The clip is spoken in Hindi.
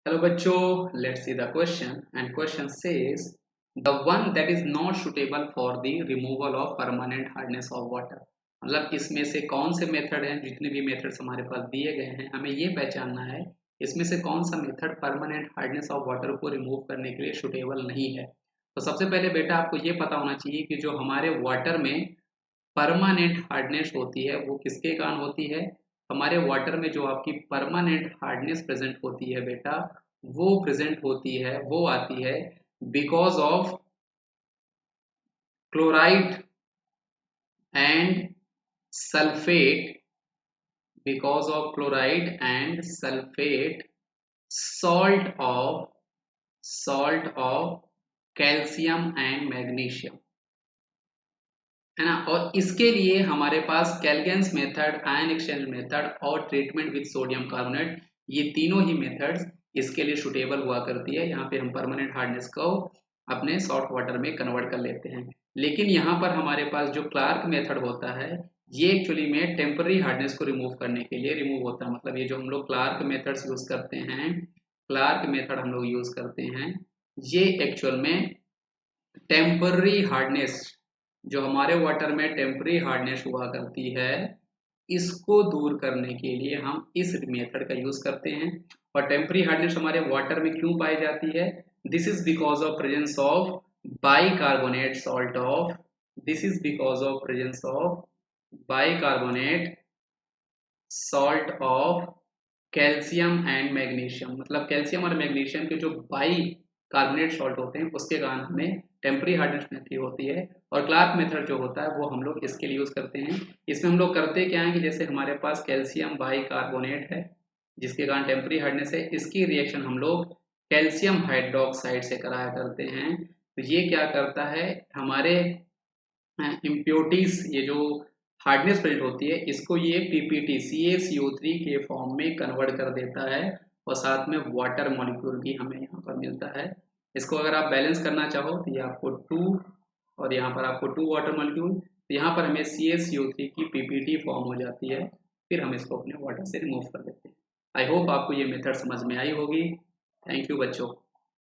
Hello bachcho, let's see the question and question says the one that is not suitable for the removal of permanent hardness of water। मतलब इसमें से कौन से मेथड हैं, जितने भी मेथड्स हमारे पास दिए गए हैं हमें ये पहचानना है इसमें से कौन सा method permanent hardness of water को रिमूव करने के लिए सुटेबल नहीं है। तो सबसे पहले बेटा आपको ये पता होना चाहिए कि जो हमारे वाटर में परमानेंट हार्डनेस होती है वो किसके कारण होती है। हमारे वाटर में जो आपकी परमानेंट हार्डनेस प्रेजेंट होती है बेटा, वो प्रेजेंट होती है, वो आती है because of chloride and sulphate, because of chloride and sulphate, salt of calcium and magnesium, है ना। और इसके लिए हमारे पास कैल्गन्स मेथड, आयन एक्सचेंज मेथड और ट्रीटमेंट विद सोडियम कार्बोनेट, ये तीनों ही मेथड्स इसके लिए सुटेबल हुआ करती है। यहाँ पे हम परमानेंट हार्डनेस को अपने सॉल्ट वाटर में कन्वर्ट कर लेते हैं। लेकिन यहाँ पर हमारे पास जो क्लार्क मेथड होता है ये एक्चुअली में टेम्पररी हार्डनेस को रिमूव करने के लिए रिमूव होता है। मतलब ये जो हम लोग क्लार्क मेथड्स यूज करते हैं, क्लार्क मेथड हम लोग यूज करते हैं, ये एक्चुअल में टेम्पररी हार्डनेस, जो हमारे वाटर में टेम्पररी हार्डनेस हुआ करती है, इसको दूर करने के लिए हम इस मेथड का यूज करते हैं। और टेम्पररी हार्डनेस हमारे वाटर में क्यों पाई जाती है? This is because of presence of bicarbonate salt of, this is because of presence of bicarbonate salt of calcium and magnesium. मतलब कैल्शियम और मैग्नीशियम के जो बाई कार्बोनेट सॉल्ट होते हैं उसके कारण हमें टेम्पररी हार्डनेस मेथड होती है। और क्लार्क मेथड जो होता है वो हम लोग इसके लिए यूज करते हैं। इसमें हम लोग करते क्या है कि जैसे हमारे पास कैल्शियम बाई कार्बोनेट है जिसके कारण टेम्पररी हार्डनेस है, इसकी रिएक्शन हम लोग कैल्शियम हाइड्रोक्साइड से कराया करते हैं। तो ये क्या करता है, हमारे इम्प्योरिटीज, ये जो हार्डनेस प्रेजेंट होती है इसको ये पीपीटी CaCO3 के फॉर्म में कन्वर्ट कर देता है और साथ में वाटर मॉलिक्यूल भी हमें यहाँ पर मिलता है। इसको अगर आप बैलेंस करना चाहो तो ये आपको 2 और यहाँ पर आपको 2 वाटर मॉलिक्यूल, तो यहाँ पर हमें CaCO3 की पीपीटी फॉर्म हो जाती है, फिर हम इसको अपने वाटर से रिमूव कर देते हैं। आई होप आपको ये मेथड समझ में आई होगी। थैंक यू बच्चों।